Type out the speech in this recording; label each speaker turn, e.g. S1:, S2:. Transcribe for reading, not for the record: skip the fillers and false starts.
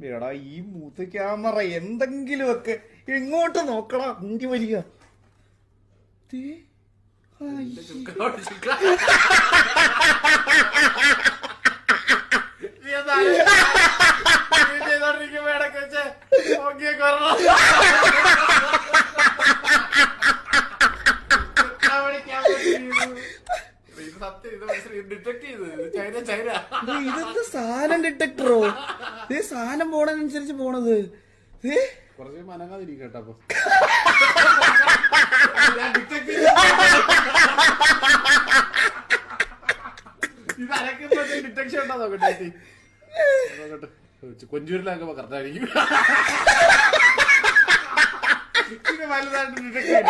S1: എടാ ഈ മൂത്ത് ക്യാമറ എന്തെങ്കിലുമൊക്കെ ഇങ്ങോട്ട് നോക്കടാ, മുന്തി വരിക. ഇതെന്ത് സാധനം ഡിറ്റക്ടറോ? സാധനം പോണനുസരിച്ച് പോണത്.
S2: കുറച്ച് മനങ്ങാതിരിക്കട്ടോ. ഇത് അരക്കുമ്പോ ഡിറ്റക്ഷൻ ഉണ്ടോ നോക്കട്ടെ. കൊഞ്ചൂരിലാക്കുമ്പോ കറക്റ്റായിരിക്കും. ഇത് വലുതായിട്ട് ഡിറ്റക്ട് ചെയ്യും.